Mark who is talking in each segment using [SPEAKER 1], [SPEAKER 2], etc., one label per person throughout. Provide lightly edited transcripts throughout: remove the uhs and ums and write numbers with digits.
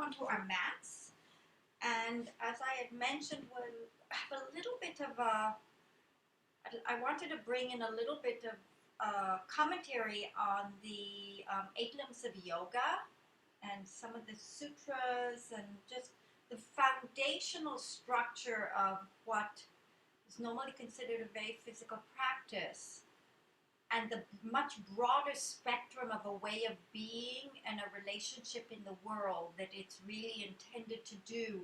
[SPEAKER 1] onto our mats, and as I had mentioned, we'll have a little bit of a. I wanted to bring in a little bit of commentary on the 8 limbs of yoga and some of the sutras and just the foundational structure of what is normally considered a very physical practice, and the much broader spectrum of a way of being and a relationship in the world that it's really intended to do,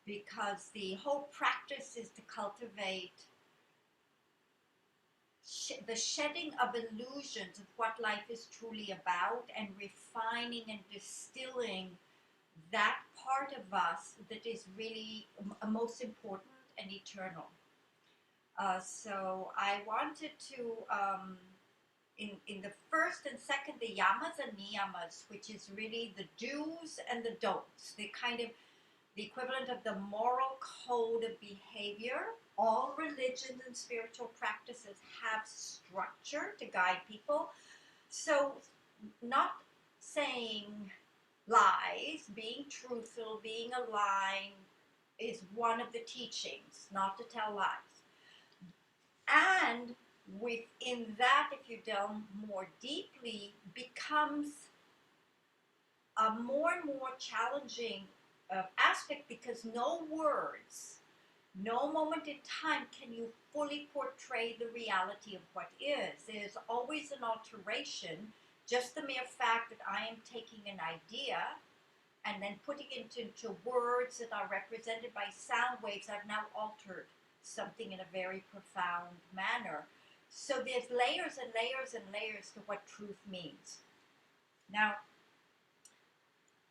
[SPEAKER 1] because the whole practice is to cultivate the shedding of illusions of what life is truly about, and refining and distilling that part of us that is really most important and eternal. So I wanted to, in the first and second, the yamas and niyamas, which is really the do's and the don'ts, the kind of the equivalent of the moral code of behavior. All religions and spiritual practices have structure to guide people. So not saying lies, being truthful, being aligned is one of the teachings, not to tell lies. And within that, if you delve more deeply, becomes a more and more challenging aspect, because no words, no moment in time can you fully portray the reality of what is. There's always an alteration. Just the mere fact that I am taking an idea and then putting it into words that are represented by sound waves, I've now altered something in a very profound manner. So there's layers and layers and layers to what truth means. Now,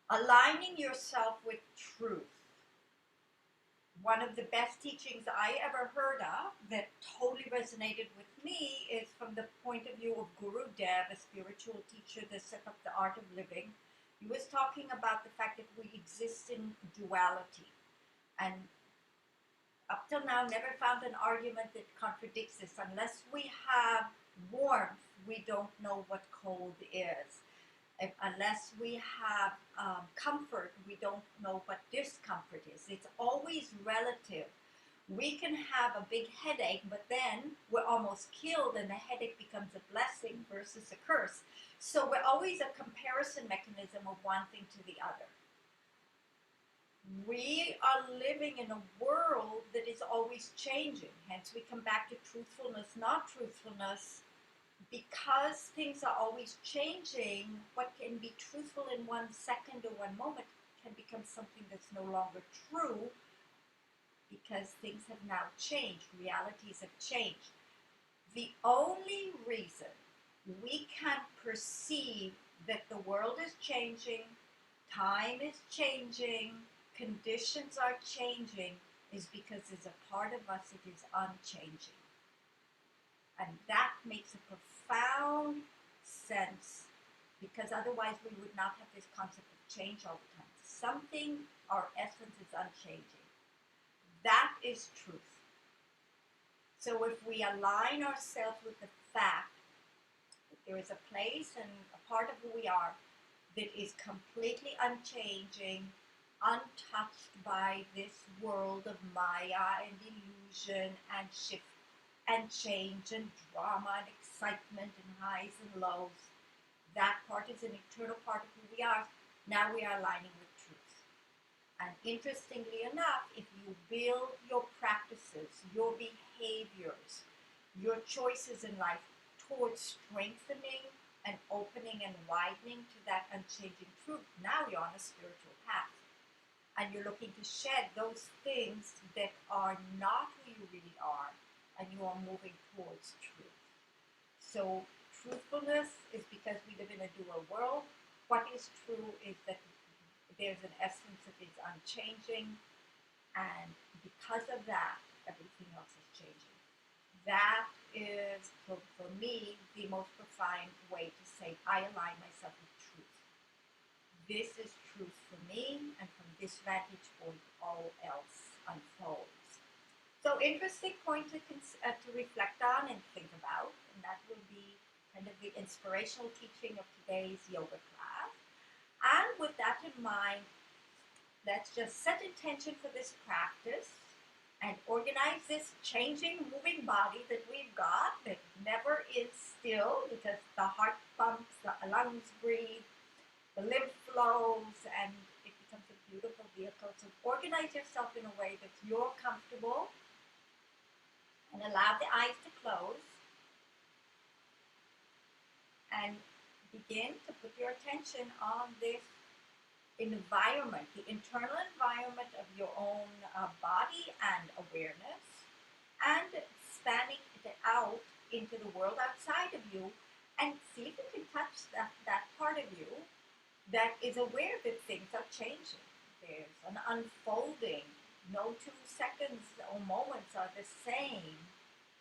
[SPEAKER 1] aligning yourself with truth. One of the best teachings I ever heard of that totally resonated with me is from the point of view of Guru Dev, a spiritual teacher that set up the art of living. He was talking about the fact that we exist in duality. And up till now, never found an argument that contradicts this. Unless we have warmth, we don't know what cold is. Unless we have comfort, we don't know what discomfort is. It's always relative. We can have a big headache, but then we're almost killed and the headache becomes a blessing versus a curse. So we're always a comparison mechanism of one thing to the other. We are living in a world that is always changing. Hence we come back to truthfulness, not truthfulness. Because things are always changing, what can be truthful in 1 second or 1 moment can become something that's no longer true, because things have now changed, realities have changed. The only reason we can perceive that the world is changing, time is changing, conditions are changing, is because there's a part of us that is unchanging. And that makes a profound sense, because otherwise we would not have this concept of change all the time. Something, our essence, is unchanging. That is truth. So if we align ourselves with the fact that there is a place and a part of who we are that is completely unchanging, untouched by this world of Maya and illusion and shift and change and drama and excitement and highs and lows, that part is an eternal part of who we are. Now we are aligning with truth. And interestingly enough, if you build your practices, your behaviors, your choices in life towards strengthening and opening and widening to that unchanging truth, now you're on a spiritual path. And you're looking to shed those things that are not who you really are, and you are moving towards truth. So truthfulness is because we live in a dual world. What is true is that there's an essence that is unchanging, and because of that, everything else is changing. That is, for me, the most profound way to say I align myself with truth. This is truth for me, and from this vantage point, all else unfolds. So interesting point to reflect on and think about, and that will be kind of the inspirational teaching of today's yoga class. And with that in mind, Let's just set intention for this practice and organize this changing, moving body that we've got that never is still because the heart pumps, the lungs breathe, the lymph flows, and it becomes a beautiful vehicle. So organize yourself in a way that you're comfortable and allow the eyes to close and begin to put your attention on this environment, the internal environment of your own body and awareness, and spanning it out into the world outside of you, and see if you can touch that part of you that is aware that things are changing. There's an unfolding. No 2 seconds or moments are the same.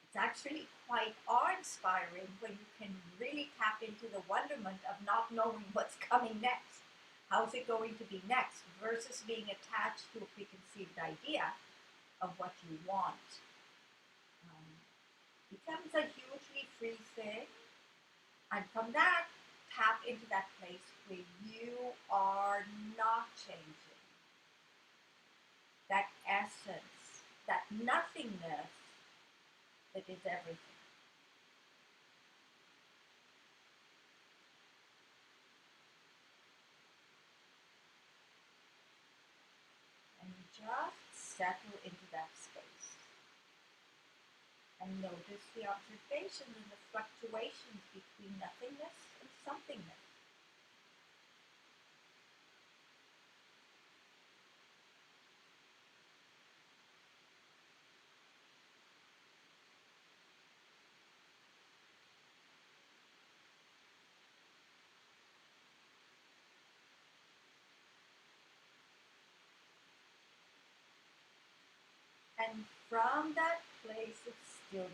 [SPEAKER 1] It's actually quite awe-inspiring when you can really tap into the wonderment of not knowing what's coming next. How's it going to be next versus being attached to a preconceived idea of what you want. Becomes a hugely free thing. And from that, tap into that place where you are not changing. That essence, that nothingness that is everything. And just settle into that space. And notice the observations and the fluctuations between nothingness and somethingness. And from that place of stillness,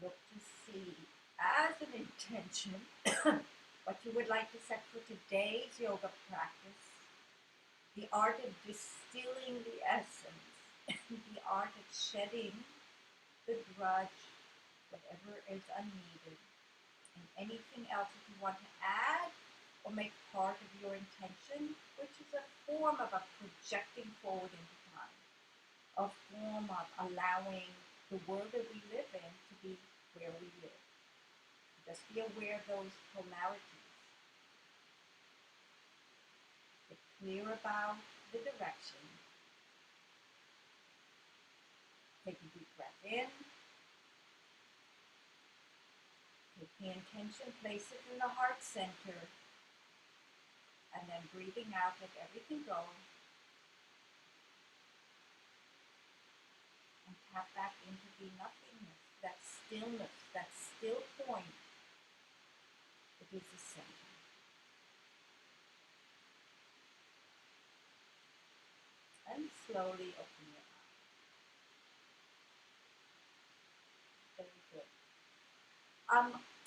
[SPEAKER 1] look to see as an intention what you would like to set for today's yoga practice, the art of distilling the essence, the art of shedding the grudge, whatever is unneeded, and anything else that you want to add or make part of your intention, which is a form of a projecting forward into time, a form of allowing the world that we live in to be where we live. Just be aware of those polarities. Get clear about the direction. Take a deep breath in. Take the intention, place it in the heart center, and then breathing out, let everything go. And tap back into the nothingness, that stillness, that still point that is the center. And slowly open your eyes. Very good.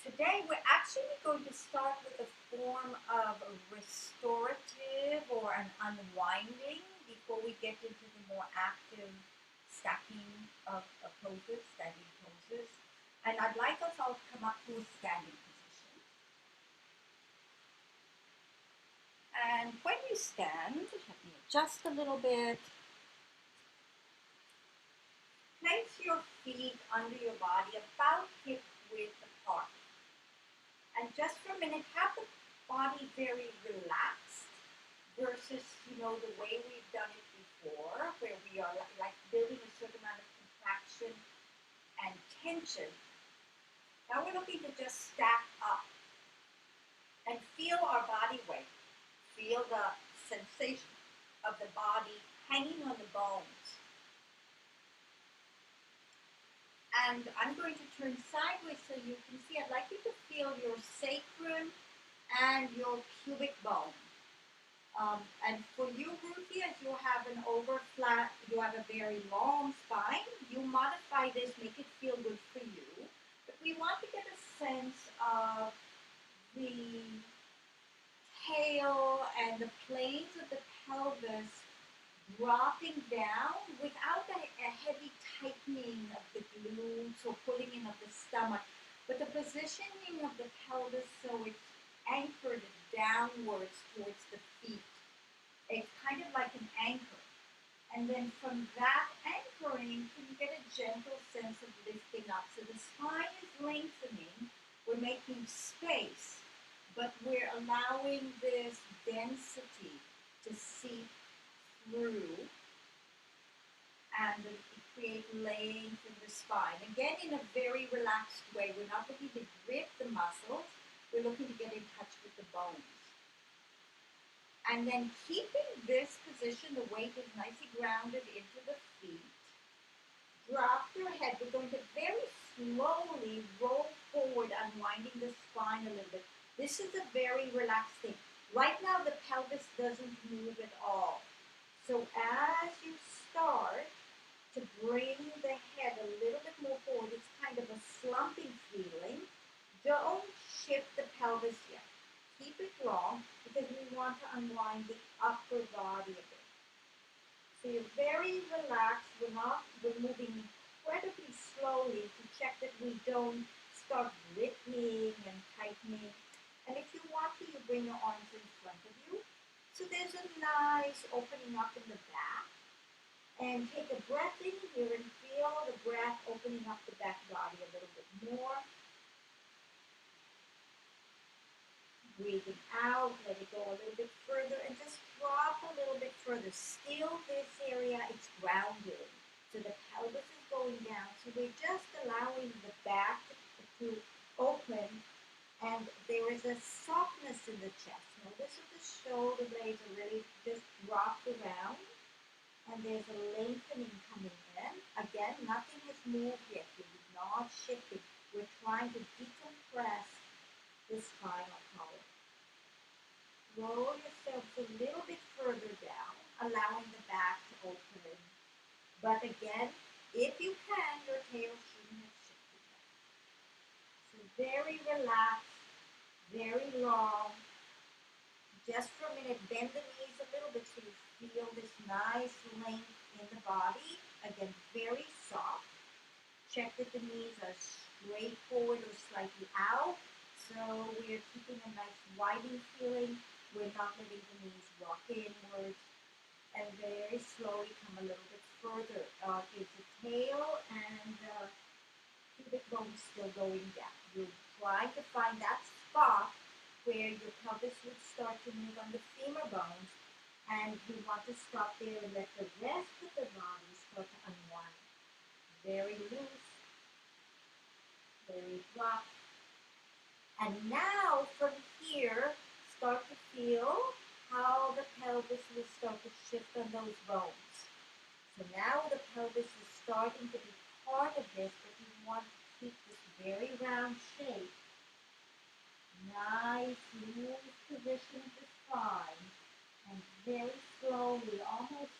[SPEAKER 1] Today we're actually going to start with a form of a restorative or an unwinding before we get into the more active stacking of poses, standing poses. And I'd like us all to come up to a standing position. And when you stand, let me adjust a little bit. Place your feet under your body about hip width apart. And just for a minute, have the body very relaxed versus, the way we've done it before, where we are like building a certain amount of contraction and tension. Now we're looking to just stack up and feel our body weight. Feel the sensation of the body hanging on the bones. And I'm going to turn sideways so you can see. I'd like you to feel your sacrum and your pubic bone. And for you, Ruthie, as you have an overflat, you have a very long spine, you modify this, make it feel good for you. But we want to get a sense of the tail and the planes of the pelvis dropping down without a heavy tightening of the glutes or pulling in of the stomach, but the positioning of the pelvis so it's anchored downwards towards the And then from that anchoring, can you get a gentle sense of lifting up? So the spine is lengthening. We're making space, but we're allowing this density to seep through and create length in the spine. Again, in a very relaxed way. We're not looking to grip the muscles. We're looking to get in touch with the bones. And then keeping this position, the weight is nicely grounded into the feet. Drop your head. We're going to very slowly roll forward, unwinding the spine a little bit. This is a very relaxed thing. Right now, the pelvis doesn't move at all. So as you start to bring the head a little bit more forward, it's kind of a slumping feeling. Don't shift the pelvis yet. Keep it long because we want to unwind the upper body a bit. So you're very relaxed. We're moving incredibly slowly to check that we don't start gripping and tightening. And if you want to, you bring your arms in front of you. So there's a nice opening up in the back. And take a breath in here and feel the breath opening up the back body a little bit more. Breathing out, let it go a little bit further, and just drop a little bit further. Still this area, it's grounded. So the pelvis is going down. So we're just allowing the back to open, and there is a softness in the chest. Notice that the shoulder blades are really just dropped around, and there's a lengthening coming in. Again, nothing has moved yet. We're not shifting. We're trying to decompress the spinal column. Roll yourself a little bit further down, allowing the back to open. But again, if you can, your tail shouldn't have shifted yet. So very relaxed, very long. Just for a minute, bend the knees a little bit so you feel this nice length in the body. Again, very soft. Check that the knees are straight forward or slightly out. So we're keeping a nice widening feeling. We're not letting the knees rock inwards. And very slowly come a little bit further. Is the tail and pubic bone still going down. You're trying to find that spot where your pelvis would start to move on the femur bones. And you want to stop there and let the rest of the body start to unwind. Very loose. Very rough. And now from here, start to feel how the pelvis will start to shift on those bones. So now the pelvis is starting to be part of this, but you want to keep this very round shape. Nice, loose position of the spine. And very slowly, almost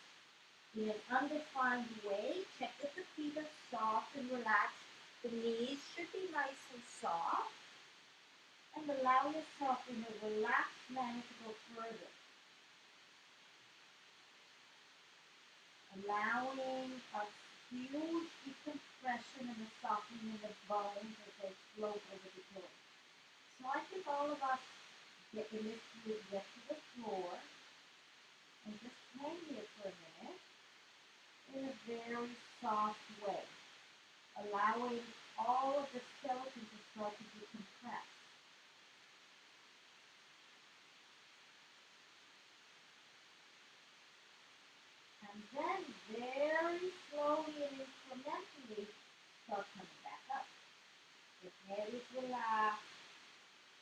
[SPEAKER 1] in an undefined way, check that the feet are soft and relaxed. The knees should be nice and soft. And allow yourself in a relaxed manner to go further. Allowing a huge decompression and a softening in the bones as they float over the floor. So I think all of us get in this group, get to the floor and just hang here for a minute in a very soft way, allowing all of the skeleton to start to decompress. And then very slowly and incrementally start coming back up. The head is relaxed,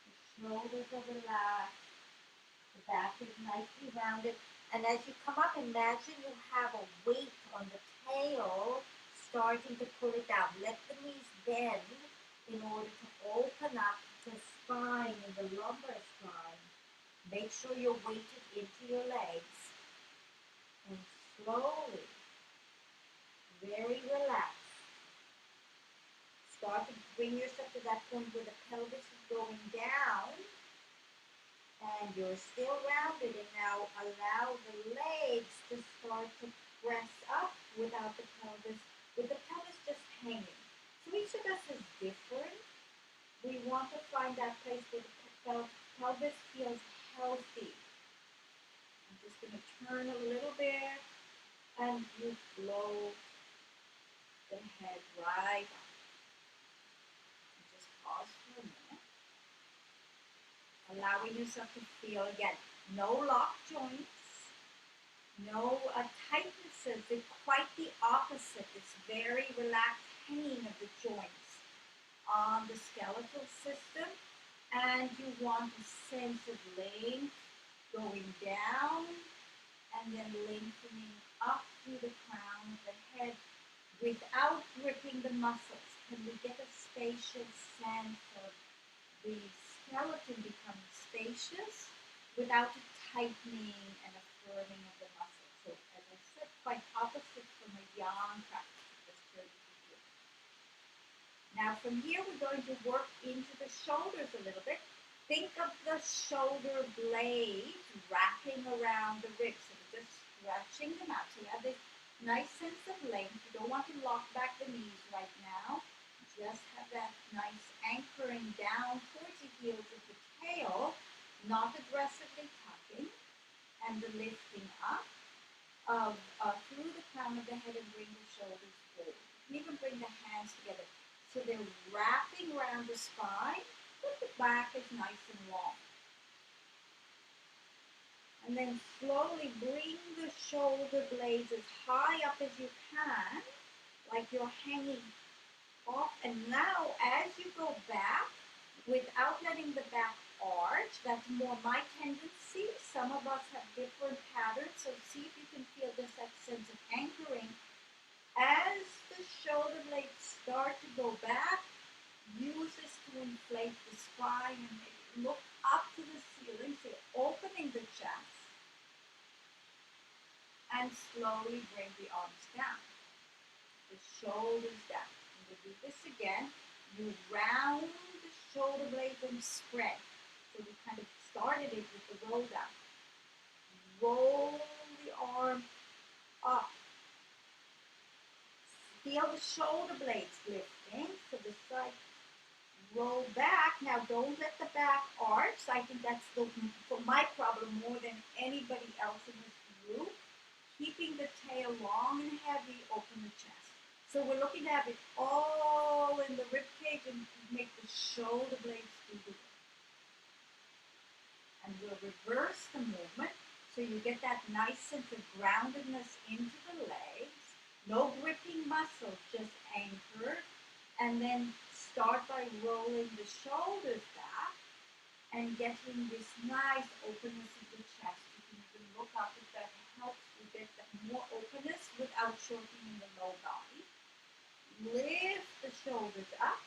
[SPEAKER 1] the shoulders are relaxed, the back is nicely rounded. And as you come up, imagine you have a weight on the tail starting to pull it down. Let the knees bend in order to open up the spine and the lumbar spine. Make sure you're weighted into your legs. And slowly, very relaxed, start to bring yourself to that point where the pelvis is going down and you're still rounded, and now allow the legs to start to press up without the pelvis, with the pelvis just hanging. So each of us is different. We want to find that place where the pelvis feels healthy. I'm just going to turn a little bit. And you float the head right up. Just pause for a minute, allowing yourself to feel again. No locked joints, no tightnesses. It's quite the opposite. It's very relaxed hanging of the joints on the skeletal system. And you want a sense of length going down and then lengthening up through the crown of the head without gripping the muscles. Can we get a spacious sense of the skeleton becoming spacious without a tightening and a firming of the muscles? So as I said, quite opposite from a yang practice, just very here. Now from here we're going to work into the shoulders a little bit. Think of the shoulder blades wrapping around the ribs. So we're just stretching them out. So you have this nice sense of length. You don't want to lock back the knees right now. Just have that nice anchoring down towards the heels of the tail, not aggressively tucking, and the lifting up through the crown of the head and bring the shoulders forward. You can even bring the hands together. So they're wrapping around the spine, but the back is nice and long. And then slowly bring the shoulder blades as high up as you can, like you're hanging off. And now as you go back, without letting the back arch, that's more my tendency. Some of us have different patterns, so see if you can feel this that sense of anchoring. As the shoulder blades start to go back, use this to inflate the spine and look up to the ceiling, so opening the chest, and slowly bring the arms down, the shoulders down. And we'll do this again. You round the shoulder blades and spread. So we kind of started it with the roll down. Roll the arm up. Feel the shoulder blades lifting to the side. Roll back. Now don't let the back arch. I think that's for my problem more than anybody else in this group. Keeping the tail long and heavy, open the chest. So we're looking to have it all in the rib cage and make the shoulder blades do the work. And we'll reverse the movement so you get that nice sense of groundedness into the legs. No gripping muscles, just anchored. And then start by rolling the shoulders back and getting this nice openness of the chest. You can even look up if that helps you get that more openness without shortening the low body. Lift the shoulders up.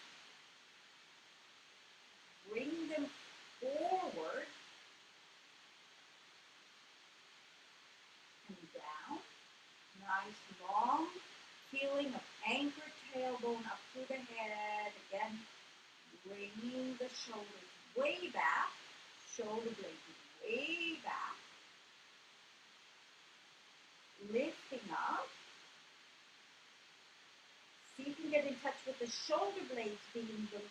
[SPEAKER 1] Bring them forward and down. Nice long feeling of anchored tailbone up through the head. Again, bringing the shoulders way back. Shoulder blades way back. Lifting up. See if you can get in touch with the shoulder blades being the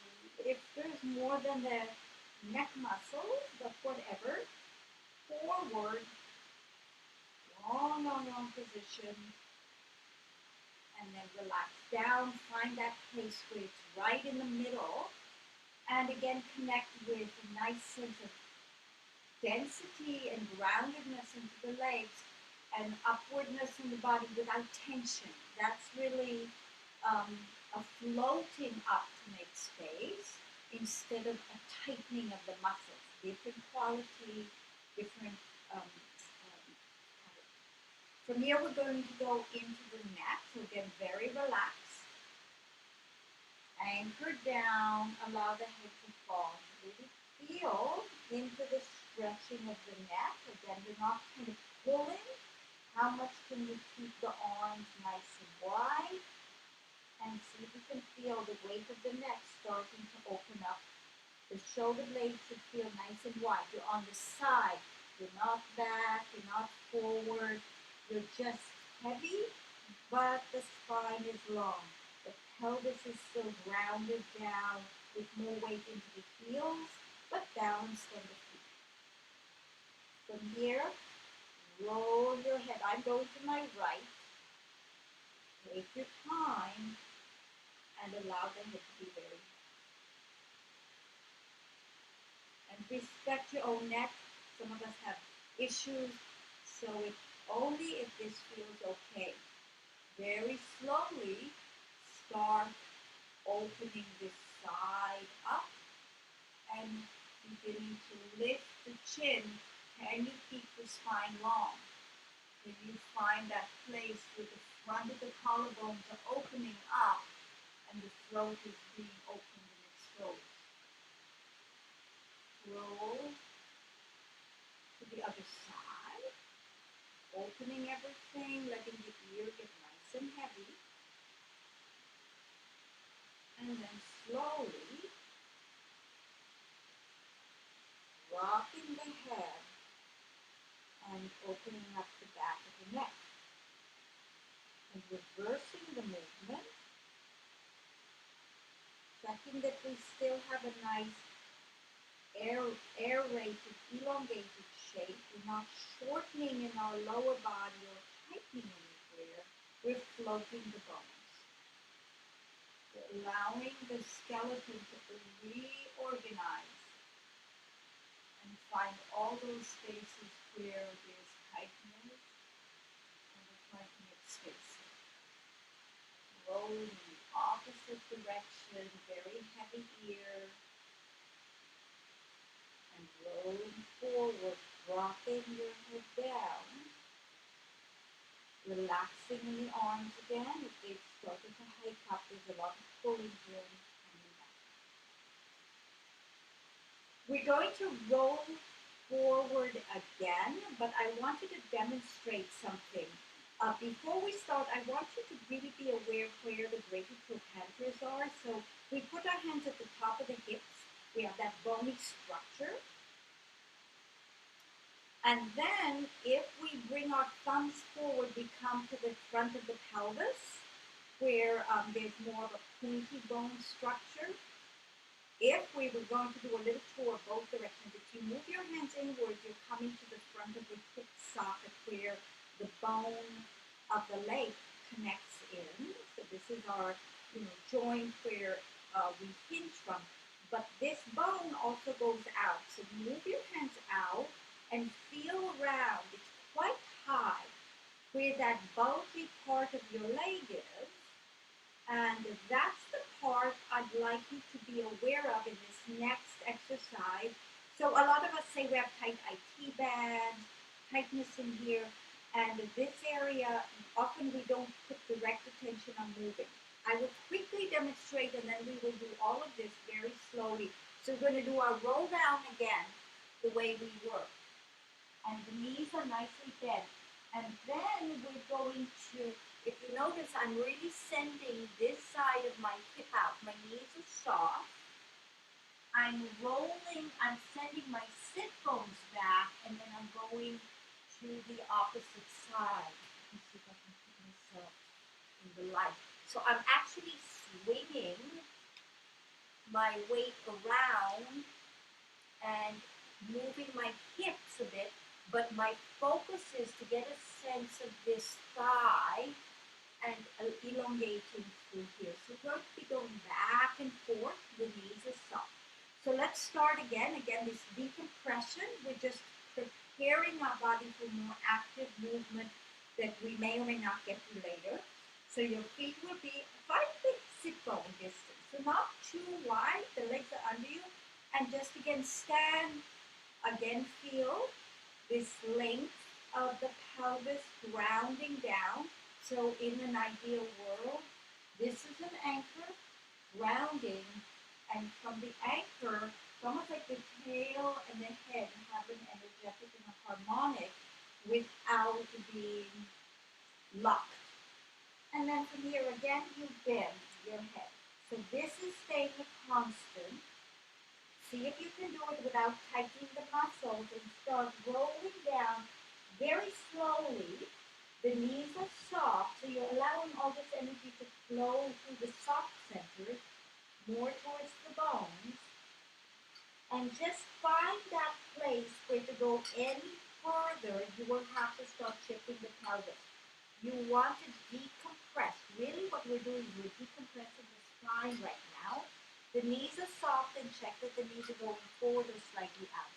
[SPEAKER 1] lifters more than the neck muscles, but whatever. Forward. Long, long, long position. And then relax down. Find that place where it's right in the middle. And again, connect with a nice sense of density and groundedness into the legs and upwardness in the body without tension. That's really a floating up to make space instead of a tightening of the muscles. Different quality, different. From here, we're going to go into the neck. So again, very relaxed. Anchor down, allow the head to fall. Really feel into the stretching of the neck. Again, you're not kind of pulling. How much can you keep the arms nice and wide? And see if you can feel the weight of the neck starting to open up. The shoulder blades should feel nice and wide. You're on the side. You're not back. You're not forward. You're just heavy, but the spine is long. The pelvis is still grounded down with more weight into the heels, but balanced on the feet. From here, roll your head. I'm going to my right. Take your time and allow the head to be very heavy. And respect your own neck. Some of us have issues, so only if this feels okay. Very slowly start opening this side up and beginning to lift the chin. Can you keep the spine long? Can you find that place where the front of the collarbones are opening up and the throat is being opened and exposed? Roll to the other side, opening everything, letting the ear get nice and heavy. And then slowly rocking the head and opening up the back of the neck. And reversing the movement, checking that we still have a nice aerated, elongated shape. We're not shortening in our lower body or tightening anywhere. We're floating the bones. We're allowing the skeleton to reorganize and find all those spaces where there's tightness and we're trying to make space. Roll in the opposite direction, very heavy ear. And rolling forward, dropping your head down. Relaxing in the arms again. If they've started to hike up, there's a lot of pulling here and coming back. We're going to roll forward again, but I wanted to demonstrate something. Before we start, I want you to really be aware of where the greater trochanters are. So we put our hands at the top of the hips. We have that bony structure. And then if we bring our thumbs forward, we come to the front of the pelvis where there's more of a pointy bone structure. If we were going to do a little tour both directions, if you move your hands inwards, you're coming to the front of the hip socket where the bone of the leg connects in. So this is our joint where we hinge from. But this bone also goes out. So move your hands out and feel around. It's quite high where that bulky part of your leg is. And that's the part I'd like you to be aware of in this next exercise. So a lot of us say we have tight IT bands, tightness in here, and this area, often we don't put direct attention on moving. I will quickly demonstrate and then we will do all of this very slowly. So we're going to do our roll down again the way we were. And the knees are nicely bent. And then we're going to, if you notice, I'm really sending this side of my hip out. My knees are soft. I'm rolling, I'm sending my sit bones back, and then I'm going to the opposite side. Let me see if I can put myself in the light. So I'm actually swinging my weight around and moving my hips a bit, but my focus is to get a sense of this thigh and elongating through here. So we're going to be going back and forth. The knees are soft. So let's start again. Again, this decompression. We're just preparing our body for more active movement that we may or may not get to later. So your feet will be 5 feet sit bone distance. So not too wide. The legs are under you. And just again, stand. Again, feel this length of the pelvis grounding down. So in an ideal world, this is an anchor, grounding, and from the anchor, it's almost like the tail and the head have an energetic and a harmonic without being locked. And then from here again, you bend your head. So this is staying a constant. See if you can do it without tightening the muscles and start rolling down very slowly. The knees are soft, so you're allowing all this energy to flow through the soft centers, more towards the bones. And just find that place where to go any further, you will have to start shifting the pelvis. You want to decompress, really we're doing, we're decompressing the spine right now. The knees are soft and check that the knees are going forward or slightly out.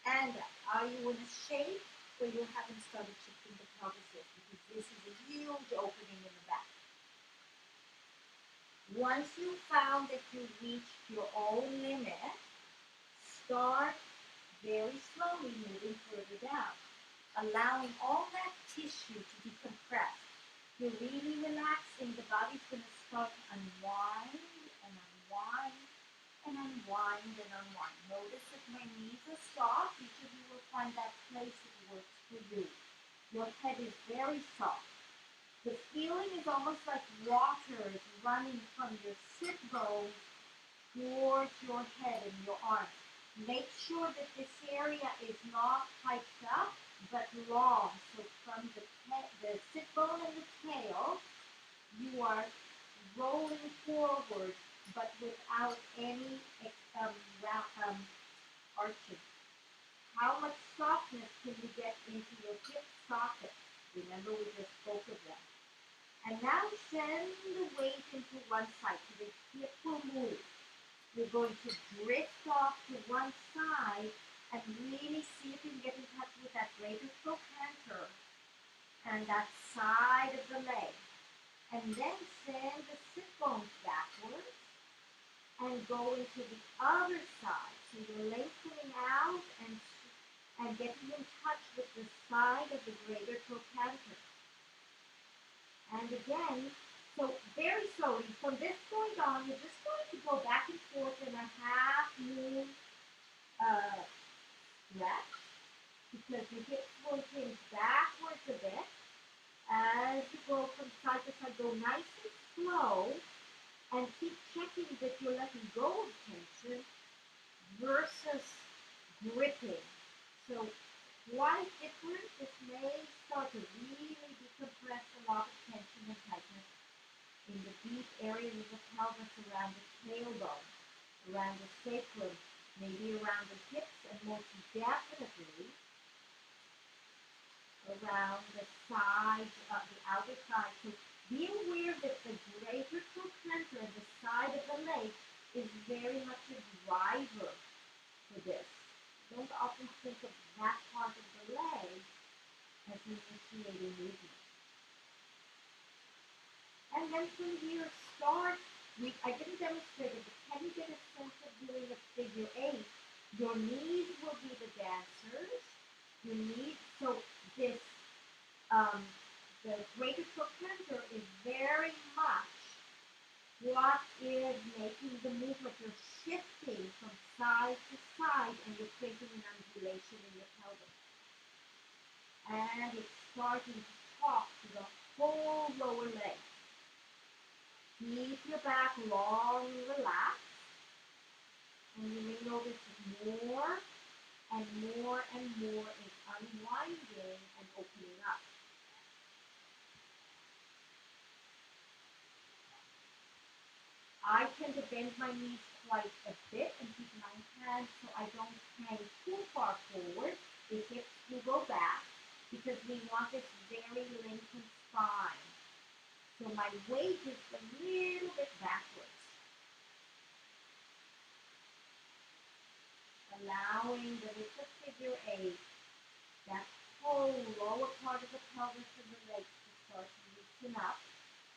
[SPEAKER 1] And are you in a shape where you haven't started shifting the pelvis yet? Because this is a huge opening in the back. Once you found that you reached your own limit, start very slowly moving further down, allowing all that tissue to decompress. You're really relaxing. The body's going to start to unwind and unwind and unwind and unwind. Notice if my knees are soft, each of you will find that place that works for you. Your head is very soft. The feeling is almost like water is running from your sit bones towards your head and your arms. Make sure that this area is not hiked up, but long. So from the sit bone and the tail, you are rolling forward, but without any arching. How much softness can you get into your hip socket? Remember, we just spoke of them. And now send the weight into one side, so the hip will move. You're going to drift off to one side and really see if you can get in touch with that greater trochanter and that side of the leg. And then send the sit bones backwards and go into the other side. So you're lengthening out and getting in touch with the side of the greater trochanter. And again, so very slowly, from this point on, you're just going to go back and forth in a half moon stretch, because your hips will hinge backwards a bit. As you go from side to side, go nice and slow, and keep checking that you're letting go of tension versus gripping. So quite different. This may start to really decompress a lot of tension and tightness in the deep areas of the pelvis, around the tailbone, around the sacrum, maybe around the hips, and most definitely around the sides of the outer side. So be aware that the greater trochanter, the side of the leg, is very much a driver for this. Don't often think of that part of the leg as initiating movement. And then from here, start. I didn't demonstrate it, but can you get a sense of doing a figure 8? Your knees will be the dancers. Your knees, so this, the greater trochanter is very much what is making the movement. You're shifting from side to side, and you're creating an undulation in your pelvis. And it's starting to talk to the whole lower leg. Keep your back long and relaxed. And you may notice more and more and more is unwinding and opening up. I tend to bend my knees quite a bit and keep my hands so I don't hang too far forward. The hips will go back because we want this very lengthened spine. So my weight is a little bit backwards. Allowing that it's a figure 8, that whole lower part of the pelvis and the legs to start to loosen up,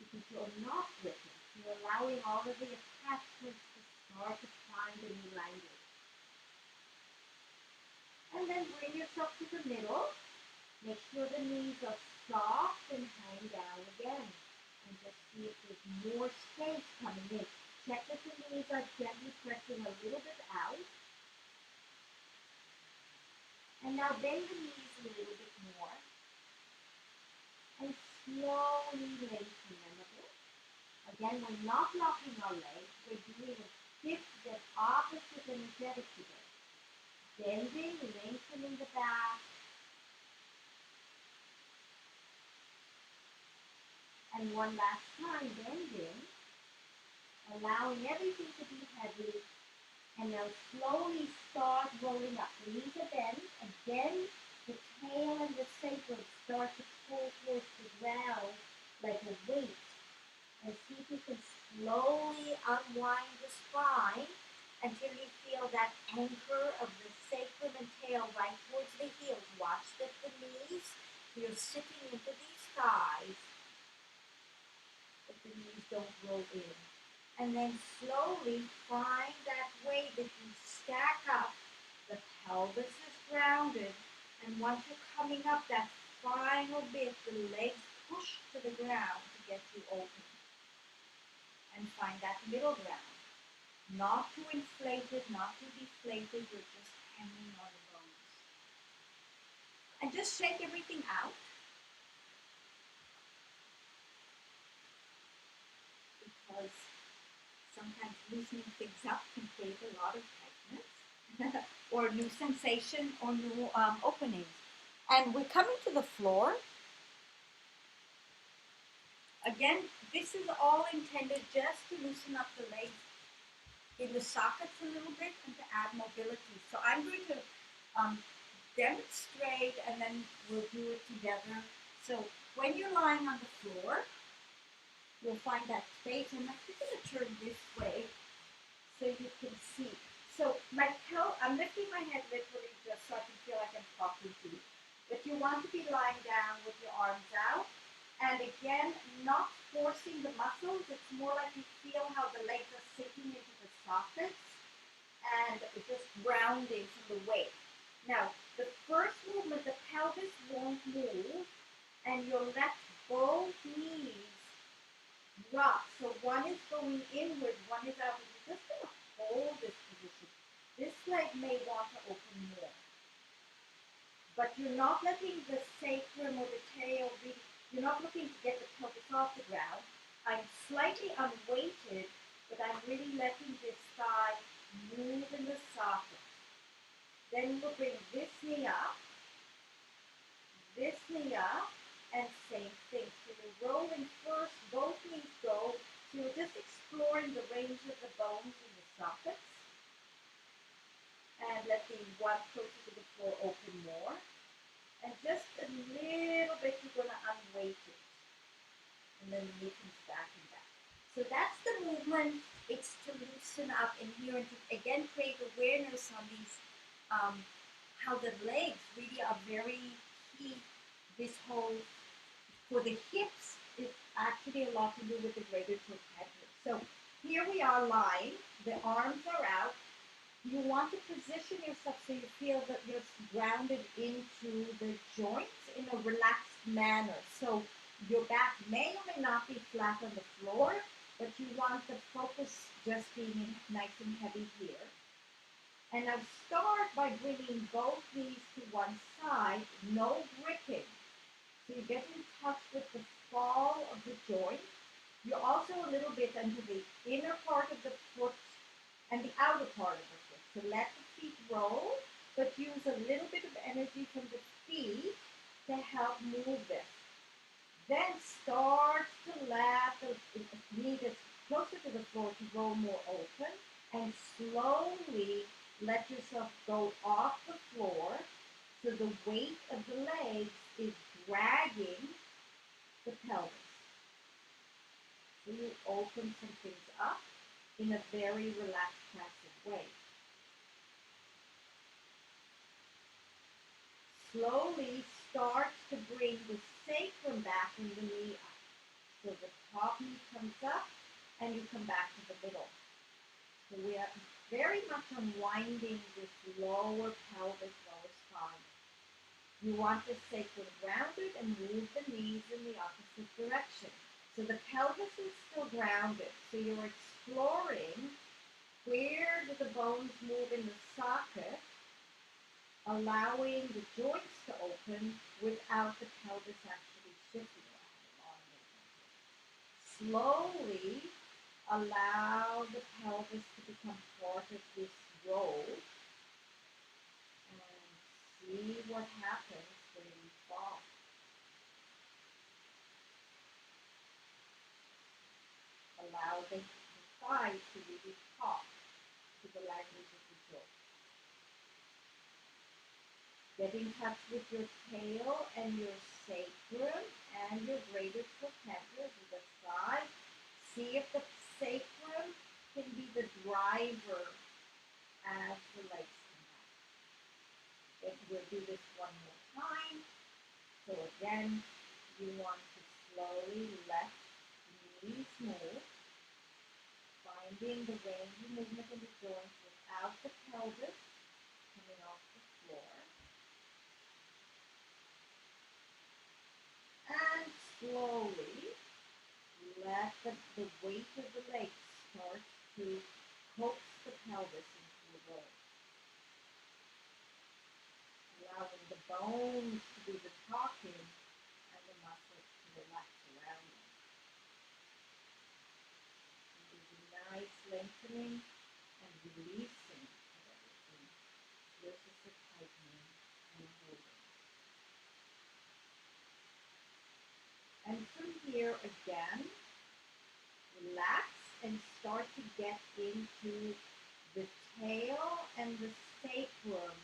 [SPEAKER 1] because you're not gripping. You're allowing all of the attachments to start to find a new language. And then bring yourself to the middle. Make sure the knees are soft and hang down again. And just see if there's more space coming in. Check that the knees are gently pressing a little bit out. And now bend the knees a little bit more. And slowly lengthen them a bit. Again, we're not locking our legs. We're doing a shift that's opposite energetic today. Bending, lengthening the back. And one last time, bending, allowing everything to be heavy, and now slowly start rolling up. The knees are bent, again, the tail and the sacrum start to pull towards the ground like a weight. And see if you can slowly unwind the spine until you feel that anchor of the sacrum and tail right towards the heels. Watch that the knees, you're sitting into these thighs, but the knees don't roll in. And then slowly find that way that you stack up. The pelvis is grounded. And once you're coming up that final bit, the legs push to the ground to get you open. And find that middle ground. Not too inflated, not too deflated, you're just hanging on the bones. And just shake everything out. Because sometimes loosening things up can create a lot of tightness or new sensation or new openings. And we're coming to the floor. Again, this is all intended just to loosen up the legs in the sockets a little bit and to add mobility. So I'm going to demonstrate and then we'll do it together. So when you're lying on the floor, you'll find that space. I'm actually going to turn this way so you can see. So I'm lifting my head literally just so I can feel like I'm talking to you. But you want to be lying down with your arms out. And again, not forcing the muscles. It's more like you feel how the legs are sinking into the sockets and just grounding from the weight. Now, the first movement, the pelvis won't move, and you'll let both knees drop. So one is going inward, one is outward. You're just going to hold this position. This leg may want to open more. But you're not letting the sacrum or the tail really, you're not looking to get the pelvis off the ground. I'm slightly unweighted, but I'm really letting this thigh move in the socket. Then we'll bring this knee up, and same thing. So you're rolling first, both knees go. So you're just exploring the range of the bones in the sockets. And let the one closer to the floor open more. And just a little bit, you're going to unweight it. And then the knee comes back and back. So that's the movement. It's to loosen up in here and to, again, create awareness on these, how the legs really are very key. This whole, for the hips, it's actually a lot to do with the greater trochanter. So here we are lying. The arms are out. You want to position yourself so you feel that you're grounded into the joints in a relaxed manner. So your back may or may not be flat on the floor, but you want the focus just being nice and heavy here. And now start by bringing both knees to one side, no gripping. So you get in touch with the fall of the joint. You're also a little bit into the inner part of the foot and the outer part of the foot. So let the feet roll, but use a little bit of energy from the feet to help move this. Then start to let the knee that's closer to the floor to roll more open, and slowly let yourself go off the floor so the weight of the legs is dragging the pelvis. So you open some things up in a very relaxed, passive way. Slowly start to bring the sacrum back and the knee up. So the top knee comes up and you come back to the middle. So we are very much unwinding this lower pelvis, lower spine. You want the sacrum grounded and move the knees in the opposite direction. So the pelvis is still grounded. So you're exploring where do the bones move in the socket, allowing the joints to open without the pelvis actually shifting around. Slowly allow the pelvis to become part of this roll and see what happens when you fall. Allow the thighs to really talk to the language of the joint. Get in touch with your tail and your sacrum and your greater trochanter with the side. See if the sacrum can be the driver as the legs come back. Then we'll do this one more time. So again, you want to slowly let the knees move, finding the range of movement in the joints without the pelvis coming off the floor. And slowly let the weight of the legs start to coax the pelvis into the roll, allowing the bones to do the talking and the muscles to relax around them. And there's a nice lengthening and releasing of everything versus a tightening and holding. And from here again, relax and start to get into the tail and the sacrum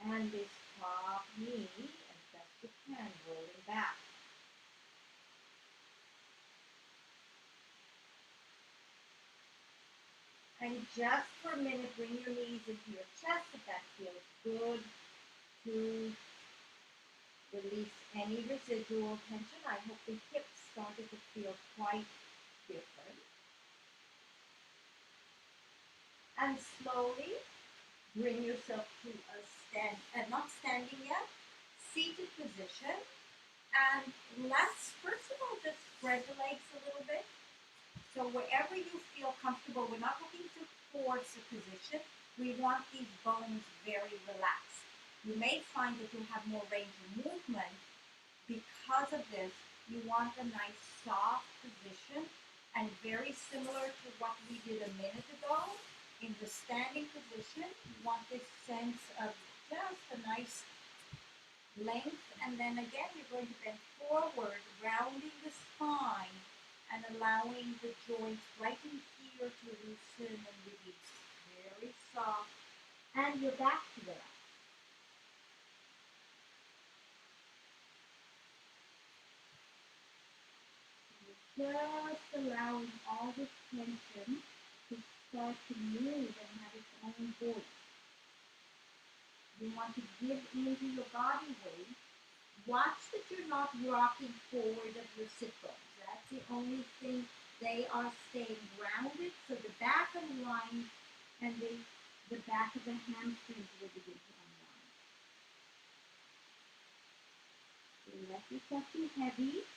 [SPEAKER 1] and this top knee as best you can, rolling back. And just for a minute, bring your knees into your chest if that feels good, to release any residual tension. I hope the hips started to feel quite different. And slowly bring yourself to a not standing yet, seated position. And let's, first of all, just spread the legs a little bit. So wherever you feel comfortable, we're not looking to force a position. We want these bones very relaxed. You may find that you have more range of movement. Because of this, you want a nice soft position, and very similar to what we did a minute ago. In the standing position, you want this sense of just a nice length, and then again you're going to bend forward, rounding the spine and allowing the joints right in here to loosen and release. Very soft, and you're back to that. You're just allowing all this tension to start to move and have its own voice. You want to give into your body weight. Watch that you're not rocking forward of your sit bones. That's the only thing. They are staying grounded, so the back unwinds and the back of the hamstrings will begin to unwind. So let yourself be heavy.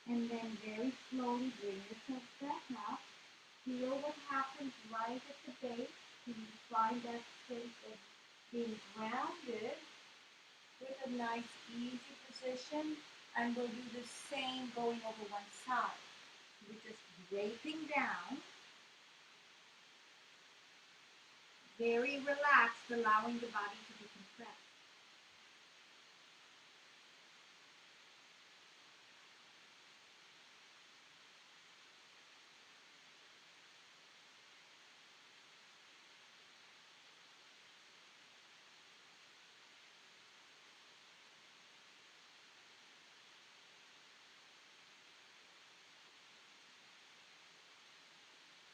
[SPEAKER 1] And then very slowly bring yourself back up. Feel what happens right at the base. Can you find that space of being grounded with a nice easy position? And we'll do the same going over one side. We're just draping down, very relaxed, allowing the body to be compressed.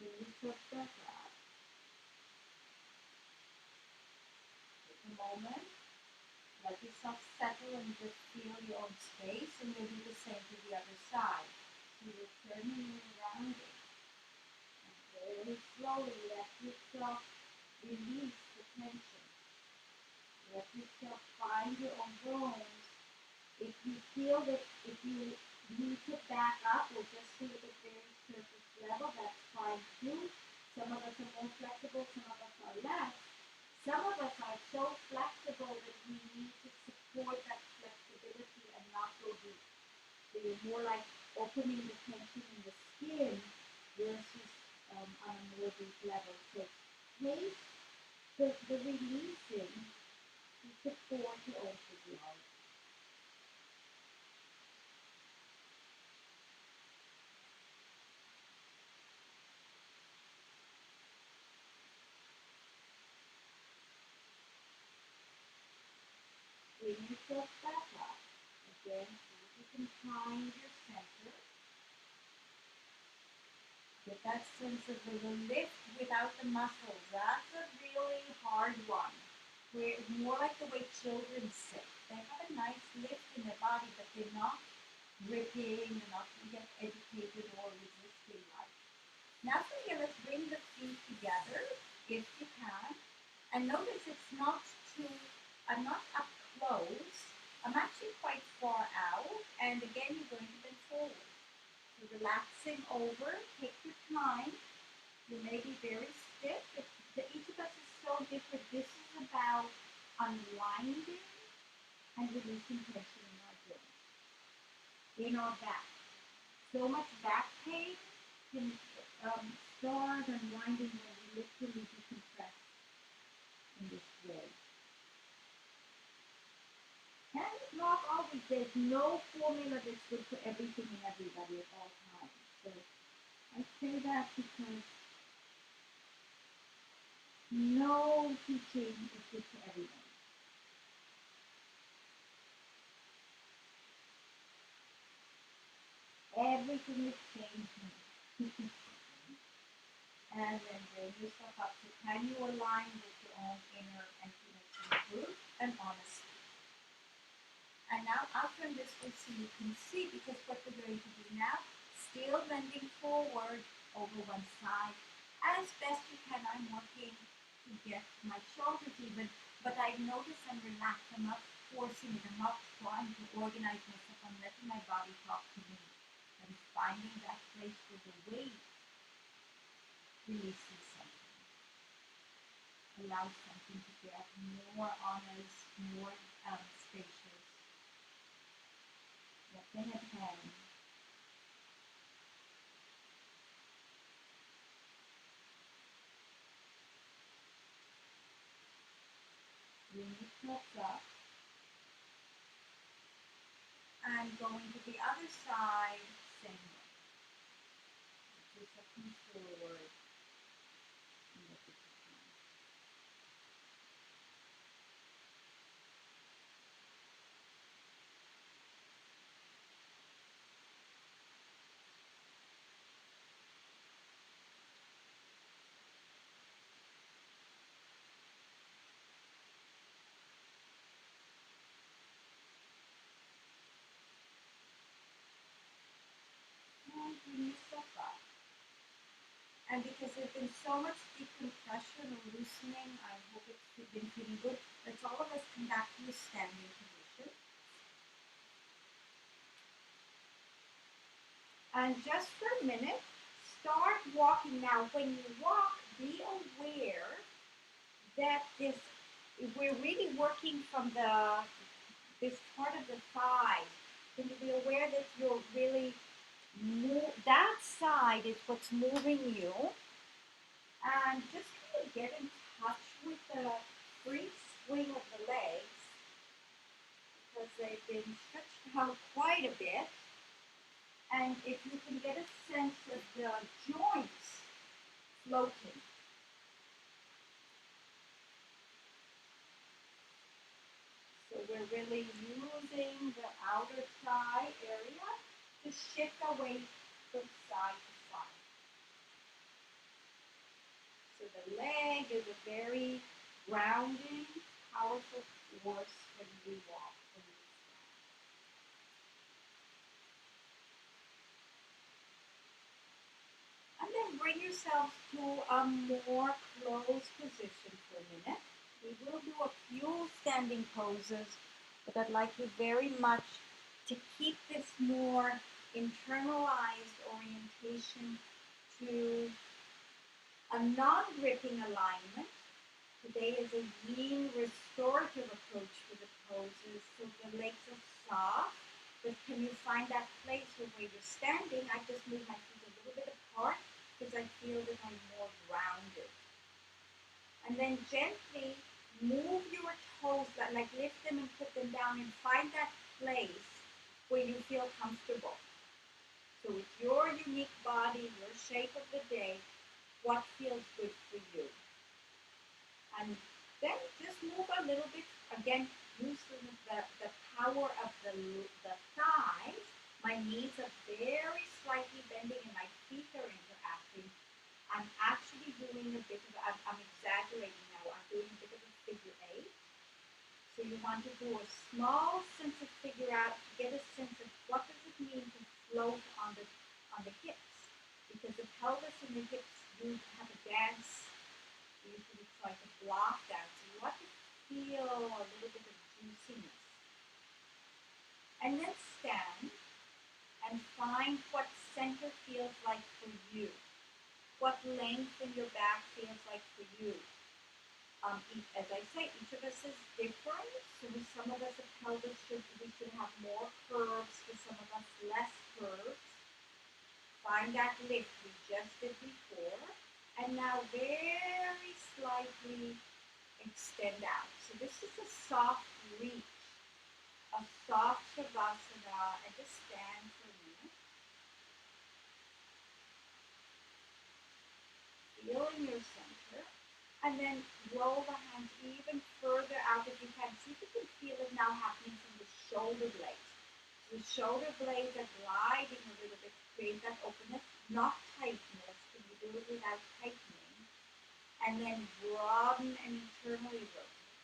[SPEAKER 1] Bring yourself back up. Take a moment. Let yourself settle and just feel your own space, and we'll do the same to the other side. So you're turning and rounding. And very slowly let yourself release the tension. Let yourself find your own bones. If you feel that if you need to back up or just stay at the very surface level, that's fine too. Some of us are more flexible, some of us are less. Some of us are so flexible that we need to support that flexibility and not go deep. So you're more like opening the tension in the skin versus on a more deep level. So take the releasing to support your own physiology. again, see if you can find your center. Get that sense of the lift without the muscles. That's a really hard one. Where more like the way children sit. They have a nice lift in their body, but they're not gripping, they're not yet educated or resisting life. Now from here, let's bring the feet together if you can. And notice it's not too, I'm not up close. I'm actually quite far out. And again, you're going to bend forward. So relaxing over, take your time. You may be very stiff. Each of us is so different. This is about unwinding and releasing tension in our joints, in our back. So much back pain can start unwinding when we literally decompress in this way. And not always, there's no formula that's good for everything and everybody at all times. So I say that because no teaching is good for everybody. Everything is changing. And then bring yourself up. So can you align with your own inner emptiness and truth and honesty? And now I'll turn this way so you can see, because what we're going to do now, still bending forward over one side. As best you can, I'm working to get my shoulders even, but I notice I'm relaxed. I'm not forcing it. I'm not trying to organize myself. I'm letting my body talk to me. I'm finding that place where the weight releases something. Allows something to get more honest, more spacious. Let the head hang. Bring your hips up. And going to the other side, same way. Just looking forward. And look at the front. And bring yourself up. And because there's been so much decompression or loosening, I hope it's been feeling good. Let's all of us come back to a standing position. And just for a minute, start walking. Now, when you walk, be aware that we're really working from this part of the thigh. Can you be aware that you're really that side is what's moving you, and just kind of get in touch with the free swing of the legs because they've been stretched out quite a bit. And if you can get a sense of the joints floating. So we're really using the outer thigh area to shift away from side to side. So the leg is a very grounding, powerful force when we walk, when we stand. And then bring yourself to a more closed position for a minute. We will do a few standing poses, but I'd like you very much to keep this more internalized orientation to a non-gripping alignment. Today is a yin restorative approach to the poses, so the legs are soft, but can you find that place where you're standing? I just move my feet a little bit apart because I feel that I'm more grounded. And then gently move your toes, like lift them and put them down, and find that place where you feel comfortable. So with your unique body, your shape of the day, what feels good for you? And then just move a little bit, again, use the power of the thighs, my knees are very slightly bending and my feet are interacting. I'm actually doing a bit of, I'm exaggerating now, I'm doing a bit of a figure eight. So you want to do a small sense of figure out, to get a sense of what does it mean to float on the hips. Because the pelvis and the hips do have a dance. Usually it's like a block dance. So you want to feel a little bit of juiciness. And then stand and find what center feels like for you. What length in your back feels like for you. As I say, each of us is different. So with some of us, the pelvis we should have more curves. For some of us, less curves. Find that lift we just did before. And now very slightly extend out. So this is a soft reach, a soft shavasana, and just stand for a minute. Feel in your center. And then roll the hands even further out if you can. See if you can feel it now happening from the shoulder blades. So the shoulder blades are gliding a little bit to create that openness, not tightness. Can you do it without tightening? And then broaden and internally rotate.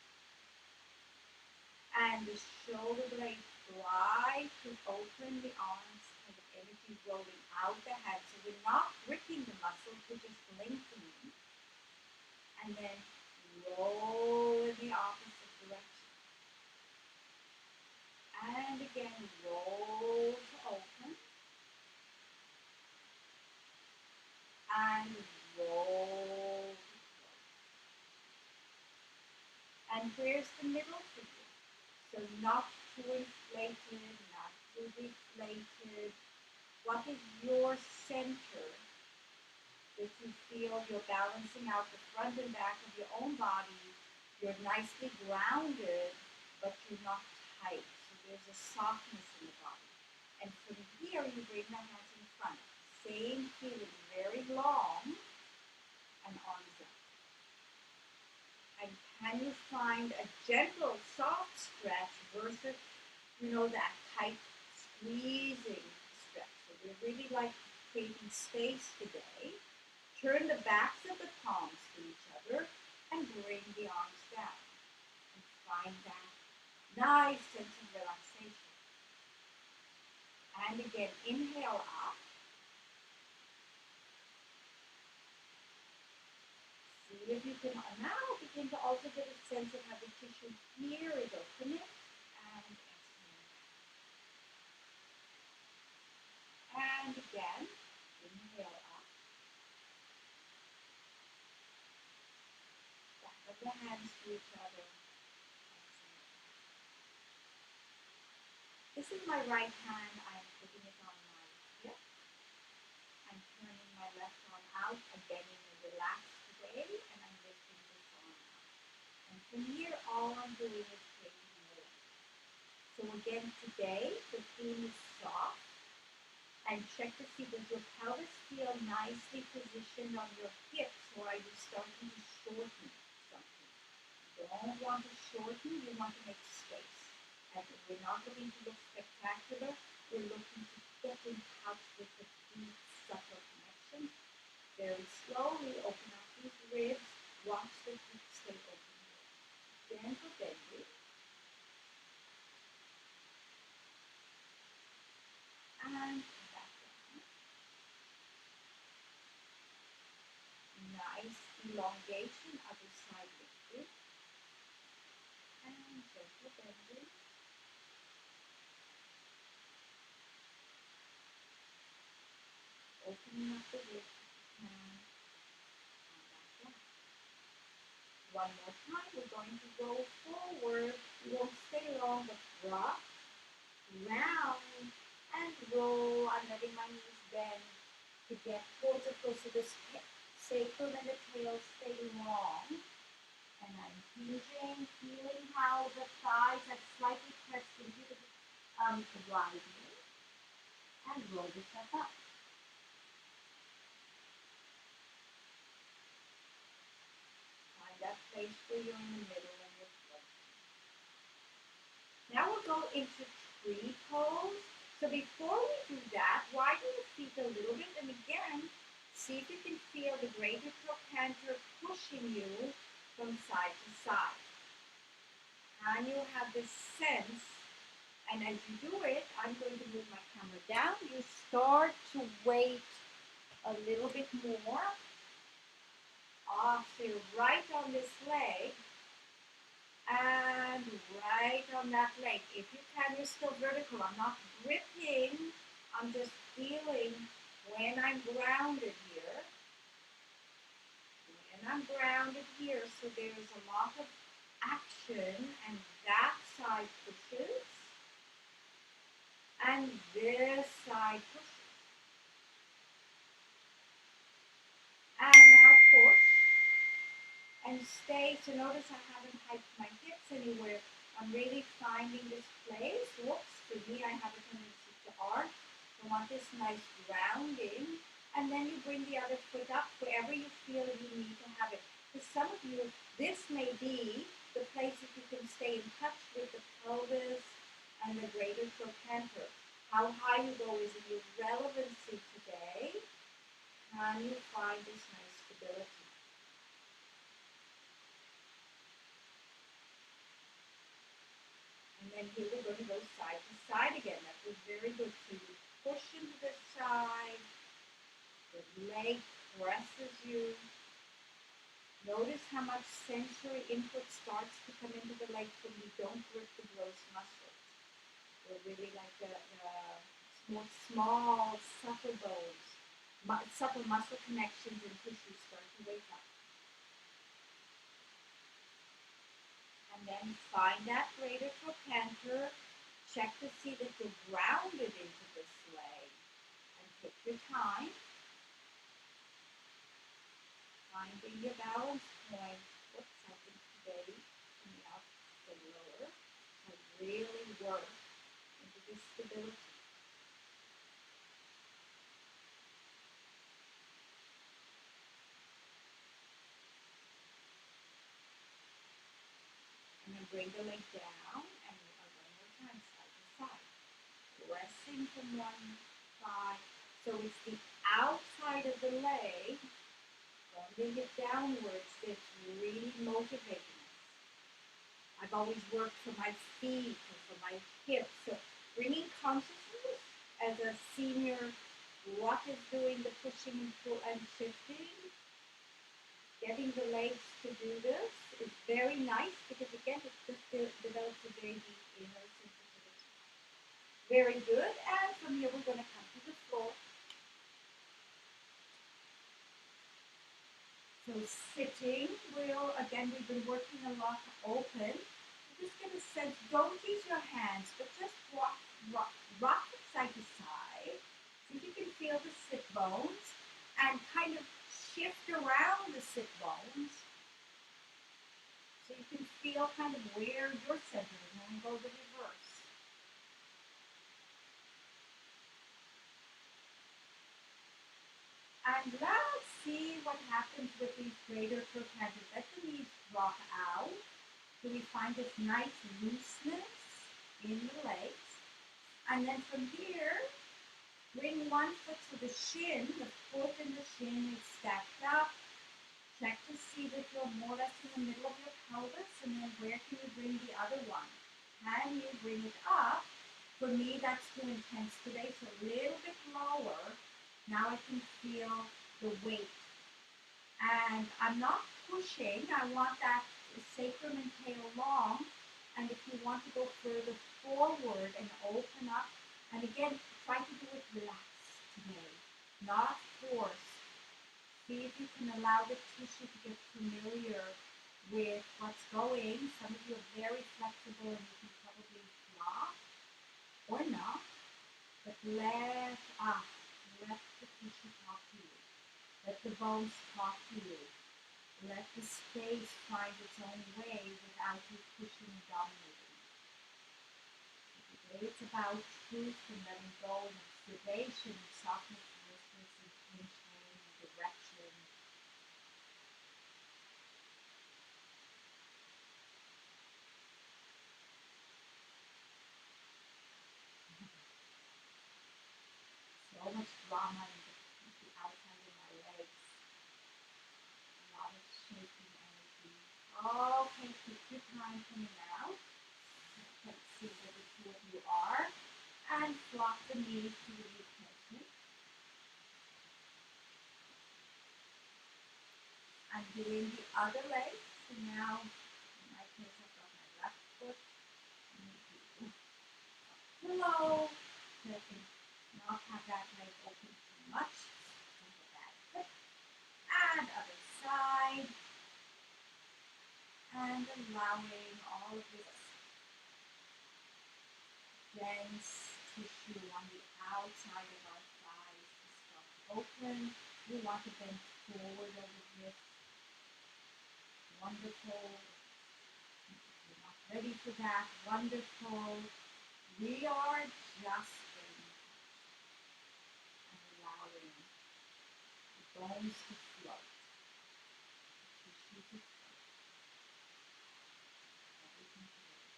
[SPEAKER 1] And the shoulder blades glide to open the arms and the energy rolling out the head. So we're not gripping the muscles, we're just lengthening. And then roll in the opposite direction. And again, roll to open. And roll to close. And where's the middle for you? So not too inflated, not too deflated. What is your center? If you feel you're balancing out the front and back of your own body, you're nicely grounded, but you're not tight. So there's a softness in the body. And from here, you bring the hands in front. Same feeling, very long, and arms up. And can you find a gentle, soft stretch versus, that tight, squeezing stretch? So we really like creating space today. Turn the backs of the palms to each other and bring the arms down. And find that nice sense of relaxation. And again, inhale up. See if you can now begin to also get a sense of how the tissue here is opening. And exhale. And again, inhale up. Back of the hands to each other. This is my right hand. I'm putting it on my hip. I'm turning my left arm out. I'm bending a relaxed way, and I'm lifting this arm out. And from here, all I'm doing is taking a lift. So again, today, the theme is soft. And check to see, does your pelvis feel nicely positioned on your hips, or are you starting to shorten something? You don't want to shorten, you want to make space. And we're not looking to look spectacular, we're looking to get in touch with the deep, subtle connection. Very slowly open up these ribs, watch the hips stay open. Gentle bending. And back down. Nice elongation, other side lifted. And gentle bending. Opening up the ribs if you can. And back down. One more time, we're going to roll forward. We won't stay long, but rock, round, and roll. I'm letting my knees bend to get towards the close to the sacrum and the tail stay long. And I'm hinging, feeling how the thighs have slightly pressed into the rising. And roll yourself up. Find that place where you're in the middle and you're floating. Now we'll go into tree pose. before we do that, widen your feet a little bit, and again, see if you can feel the greater trochanter pushing you from side to side. And you have this sense, and as you do it, I'm going to move my camera down. You start to weight a little bit more off, so you're right on this leg, and right on that leg. If you can, you're still vertical. I'm not gripping. I'm just feeling when I'm grounded here. When I'm grounded here, so there's a lot of action, and that side pushes, and this side pushes. And now push. And stay. So notice I haven't hiked my hips anywhere. I'm really finding this place. Whoops, for me I have a tendency to arch. I want this nice grounding. And then you bring the other foot up wherever you feel you need to have it. For some of you, this may be the place that you can stay in touch with the pelvis and the greater trochanter. How high you go is in your relevancy today. Can you find this nice stability? And then here we're going to go side to side again. That was very good. So you push into the side. The leg presses you. Notice how much sensory input starts to come into the leg when you don't grip the gross muscles. They're really like the more small, subtle bones. Subtle muscle connections and tissues start to wake up. And then find that greater trochanter. Check to see that you're grounded into this leg. And take your time. Finding your balance point. Whoops, I think today coming up the lower. So really work into this stability. And then bring the leg down, and we are one more time, side to side. Pressing from one side. So it's the outside of the leg, bending it downwards, that's really motivating us. I've always worked for my feet and for my hips. So bringing consciousness as a senior, what is doing the pushing and shifting, getting the legs to do this is very nice because again it just develops a very deep inner sensitivity. Very good. And from here we're going to come to the floor. So sitting will, again, we've been working a lot to open. You're just going to sense, don't use your hands, but just rock it side to side. See if you can feel the sit bones and kind of shift around the sit bones. So you can feel kind of where your center is and then go the reverse. And let's see what happens with these greater trochanter. Let the knees drop out. So we find this nice looseness in the legs. And then from here, bring one foot to the shin. The foot and the shin is stacked up. Check to see that you're more or less in the middle of your pelvis. And then where can you bring the other one? Can you bring it up? For me, that's too intense today. So a little bit lower. Now I can feel the weight. And I'm not pushing. I want that sacrum and tail long. And if you want to go further forward and open up, and again, try to do it relaxed today, not force. See if you can allow the tissue to get familiar with what's going. Some of you are very flexible and you can probably flop or not, but let the tissue talk to you. Let the bones talk to you. Let the space find its own way without you pushing and dominating. Today it's about truth and letting go and observation and softness and lightness and tension and direction. drama in the outside of my legs. A lot of shaking energy. Okay, take your time coming out. Let's see where the two of you are. And flop the knees to release tension. I'm doing the other leg. So now, in my case, I've got my left foot. Pillow. So I can not have that leg open too much. And other side. And allowing all of this dense tissue on the outside of our thighs to start open. We want to bend forward over this. Wonderful. We're not ready for that. Wonderful. We are just getting and allowing the bones to float. The tissue to float. Everything to float.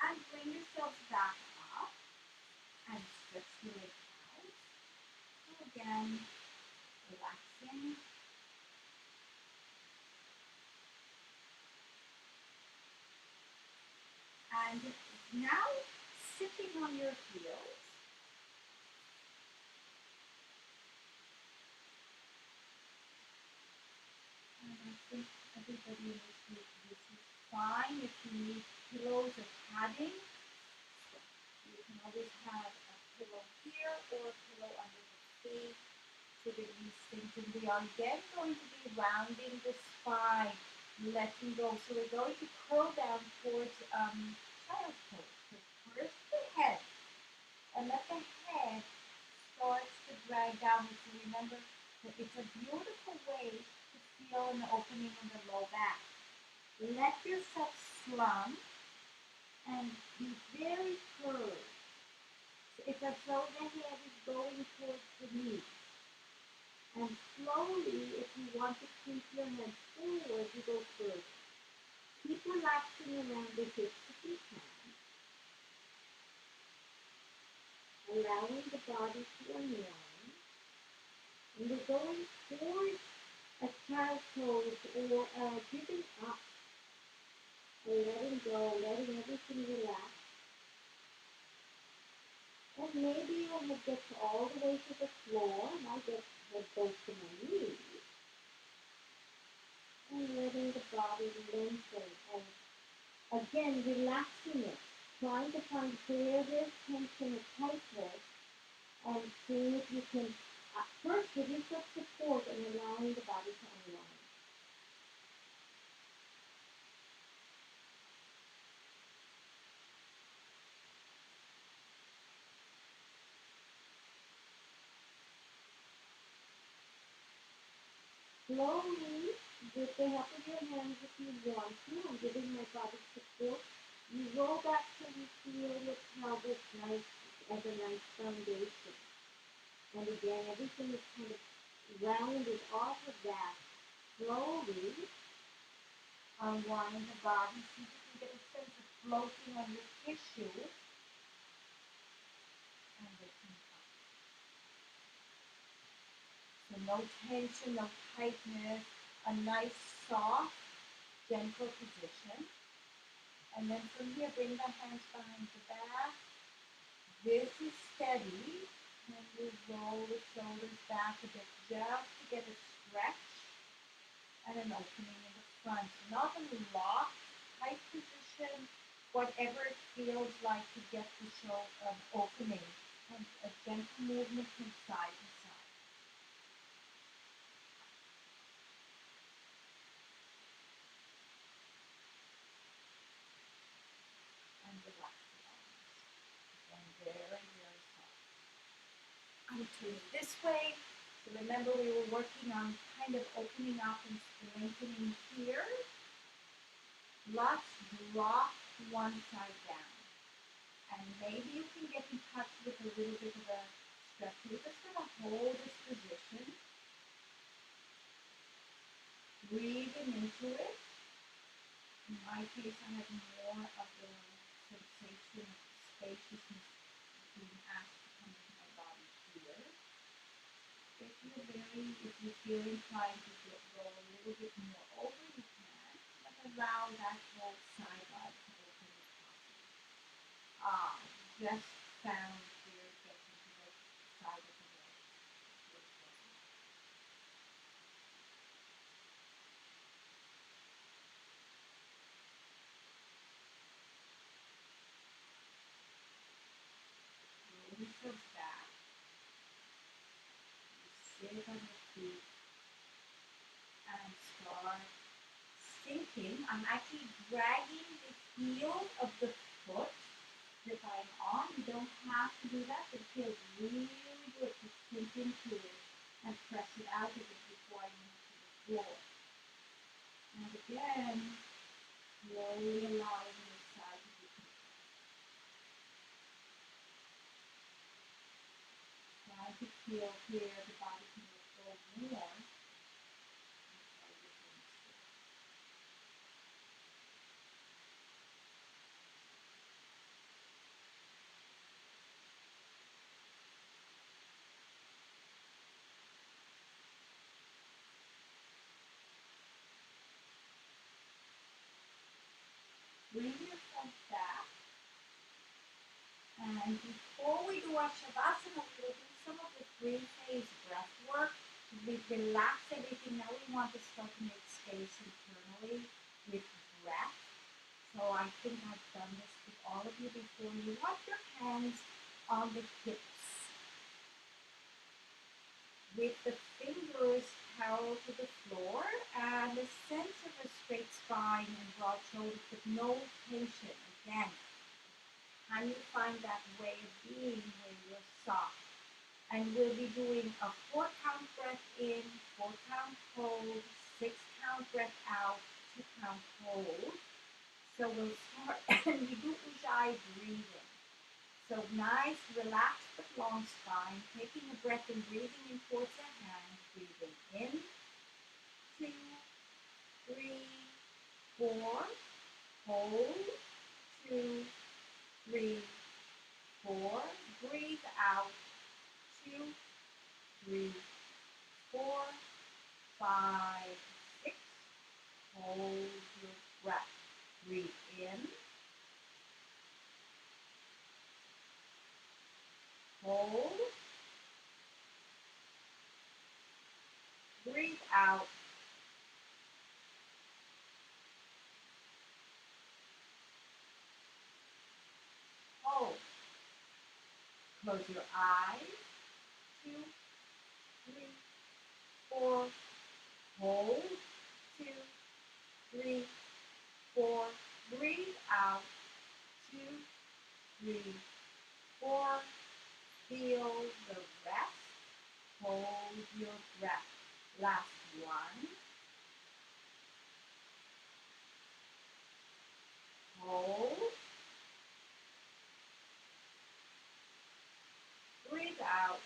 [SPEAKER 1] And bring yourselves back up and stretch the legs out. So again, relaxing. And now sitting on your heels. And I think everybody in this group, this is fine. If you need pillows or padding, you can always have a pillow here or a pillow under the feet to release things. And we are again going to be rounding the spine, letting go. So we're going to curl down towards child's pose. So first the head, and let the head start to drag downwards. So remember that it's a beautiful way to feel an opening in the low back. Let yourself slump and be very curved. So it's as though the head is going towards the knees. And slowly, if you want to keep your head forward, you go further. Keep relaxing around the hips if you can. Allowing the body to unwind. And we're going towards a child's pose or giving up. Or letting go, letting everything relax. And maybe your head gets all the way to the floor, and I get head goes to my knees. And letting the body lengthen. And again, relaxing it. Trying to find where there's tension or tightness. And see if you can, first give yourself support and allowing the body to unwind. Slowly, with the help of your hands if you want to, I'm giving my body support. You roll back so you feel your pelvis nice as a nice foundation. And again, everything is kind of rounded off of that. Slowly unwind the body. See if you can get a sense of floating on your tissue. And lifting up. So no tension, no tightness, a nice, soft, gentle position. And then from here, bring the hands behind the back. This is steady. And we roll the shoulders back a bit just to get a stretch and an opening in the front. So not a locked, tight position, whatever it feels like to get the shoulder opening. And a gentle movement from side to side. And relax the arms. And very, very soft. I'm turning this way. So remember we were working on kind of opening up and strengthening here. Let's drop one side down. And maybe you can get in touch with a little bit of a stretch. We're just going to hold this position. breathing into it. In my case, I have more of the sensation of spaciousness being asked to come into my body here. If you feel inclined to go a little bit more over, you can, but allow that whole side body to open as possible. Just found here it gets into the side of the leg. Roll yourself back. You sit on your feet and start sinking. I'm actually dragging the heel of the foot that I'm on. You don't have to do that, but it feels really good to sink into it and press it out of it before I move to the floor. And again, slowly allowing the side to be controlled. Trying to feel here the body can let go more. Bring yourself back. And before we do our Shavasana, we will do some of the 3-phase breath work. We relax everything. Now we want to start to make space internally with breath. So I think I've done this with all of you before. You want your hands on the hips with the fingers parallel to the floor and a sense of a straight spine and broad shoulders with no tension. Again, can you find that way of being where you're soft? And we'll be doing a 4-count breath in, 4-count hold, 6-count breath out, 2-count hold. So we'll start and we do Ujjayi breathing. So nice, relaxed but long spine, taking a breath and breathing in towards the hands, breathing in, 2, 3, 4, hold, 2, 3, 4, breathe out, 2, 3, 4, 5, 6, hold your breath, breathe in, hold, breathe out, hold. Close your eyes, 2, 3, 4, hold, 2, 3, 4, breathe out, 2, 3, 4, feel the rest, hold your breath. Last one, hold, breathe out,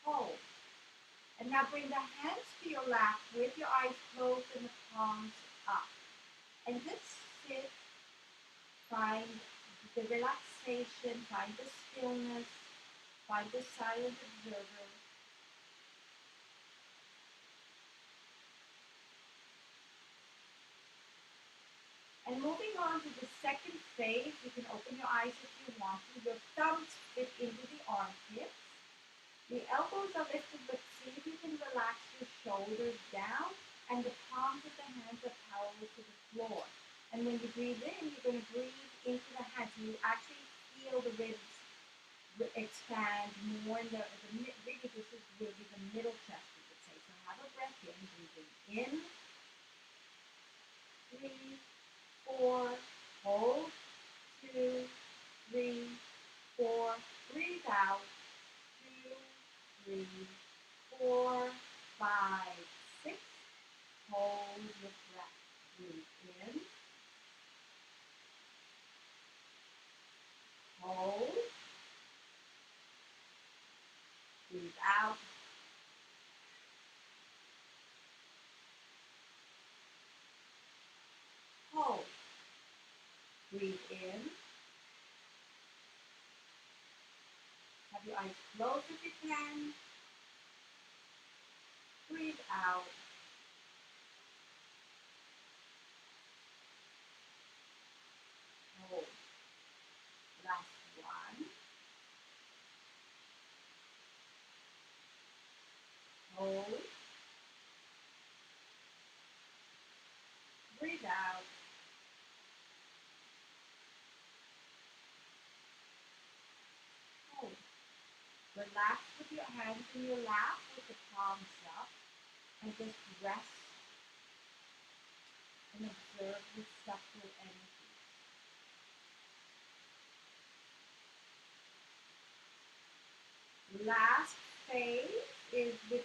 [SPEAKER 1] hold. And now bring the hands to your lap with your eyes closed and the palms up. And just sit, find the relaxation, find the stillness, find the silent observer. And moving on to the second phase, you can open your eyes if you want to. Your thumbs fit into the armpits. The elbows are lifted, but see if you can relax your shoulders down, and the palms of the hands are parallel to the floor. And when you breathe in, you're going to breathe into the hands. You actually feel the ribs expand more in really this will be the middle chest, you could say. So have a breath in, breathing in, 3, 4, hold, 2, 3, 4, breathe out, 2, 3, 4, 5, 6, hold your breath, breathe in, hold, Breathe in. Have your eyes closed if you can. Breathe out. Hold. Last one. Hold. Breathe out. Hold. Relax with your hands in your lap with the palms up and just rest and observe the subtle energy. Last phase is with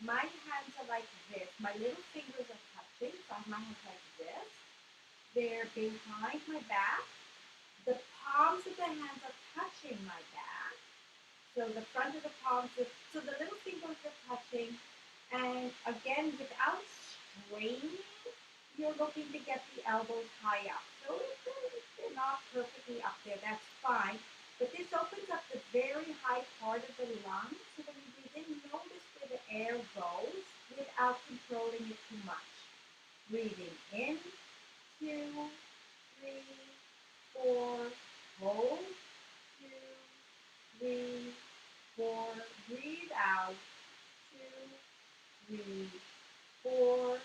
[SPEAKER 1] my hands are like this. My little fingers are touching, so my hands like this. They're behind my back. The palms of the hands are touching my back. So the front of the palms, so the little fingers are touching. And again, without straining, you're looking to get the elbows high up. So if they're not perfectly up there, that's fine. But this opens up the very high part of the lungs. So when you breathe in, notice where the air goes without controlling it too much. Breathing in, 2, 3, 4, hold, 2, 3, 4, breathe out, 2, 3, 4,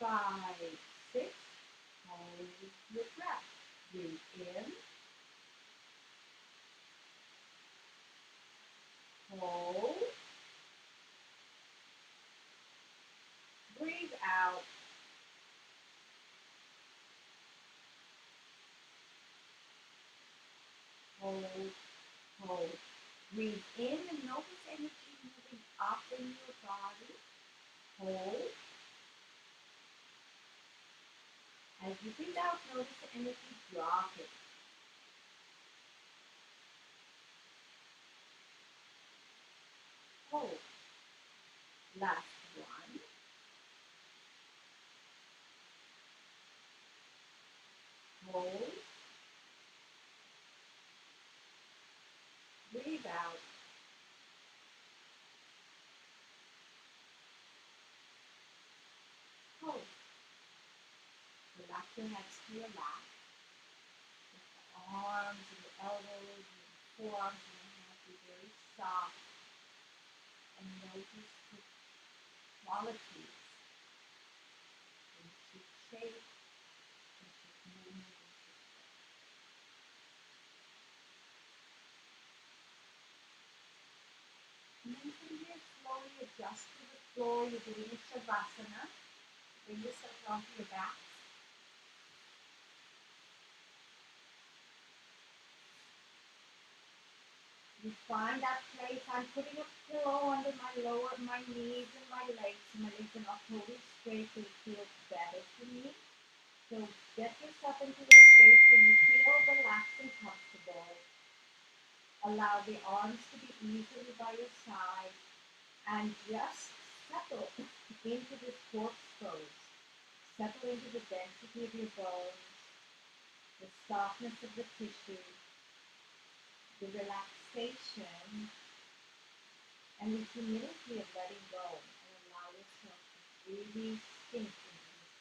[SPEAKER 1] 5, 6, hold your breath. Breathe in, hold, breathe out, hold, hold. Breathe in and notice energy moving up in your body. Hold. As you breathe out, notice the energy dropping. Hold. Last one. Hold. Breathe out. Hold. Relax your head to your lap. With the arms and the elbows and the forearms and the hands be very soft. And notice the qualities in shape, in movement, and then from here, slowly adjust to the floor. You're doing a shavasana. Bring yourself onto your back. You find that place. I'm putting a pillow under my knees and my legs. My legs are not totally straight, so it feels better for me. So get yourself into a space where you feel relaxed and comfortable. Allow the arms to be easily by your side. And just settle into this corpse pose. Settle into the density of your bones, the softness of the tissue, the relaxation, and the humility of letting go, and allow yourself to really sink into this space.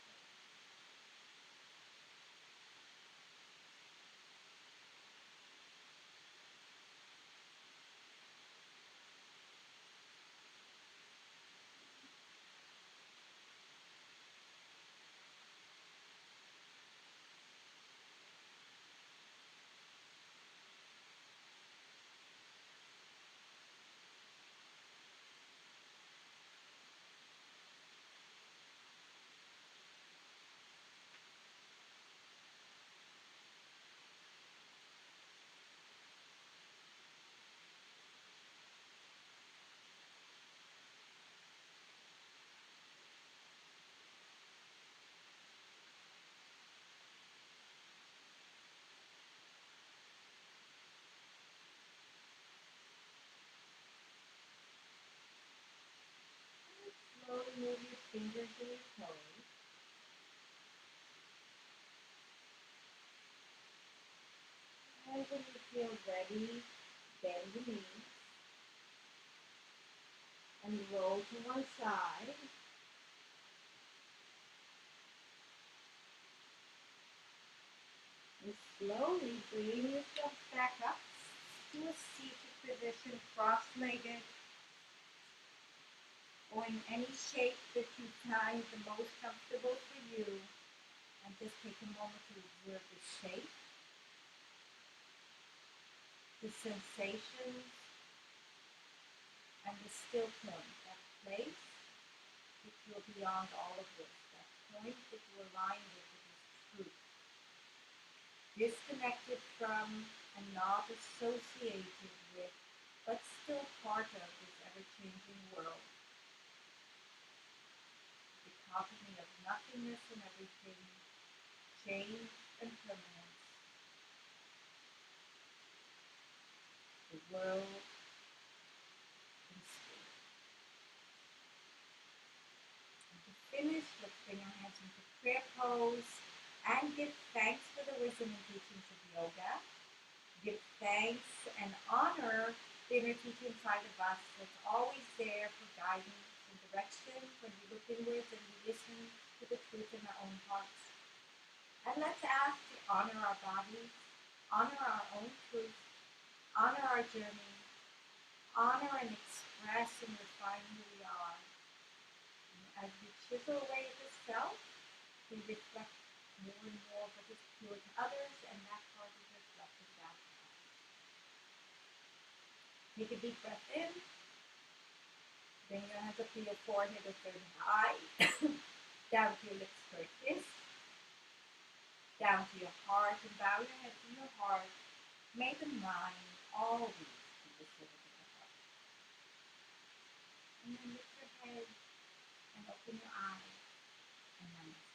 [SPEAKER 1] Slowly move your fingers and your toes. And when you feel ready, bend the knees and roll to one side. And slowly bring yourself back up to a seated position, cross-legged, or in any shape that you find the most comfortable for you. And just take a moment to observe the shape, the sensations, and the still point, that place that you're beyond all of this, that point that you align with is truth. Disconnected from and not associated with, but still part of this ever-changing world. The dichotomy of nothingness and everything, change and permanence. The world and spirit. And to finish, let's bring our hands into prayer pose and give thanks for the wisdom and teachings of yoga. Give thanks and honor the inner teacher inside of us that's always there for guidance and direction when we look inwards and we listen to the truth in our own hearts. And let's ask to honor our bodies, honor our own truth, honor our journey, honor and express and refine who we are. And as we chisel away at the self, we reflect more and more what is pure to others, and that part is reflected back to us. Take a deep breath in. Bring your hands up to your forehead or third eye. Down to your lips for a kiss. Down to your heart, and bow your head to your heart. May the mind always be the center of the heart. And then lift your head and open your eyes and namaste.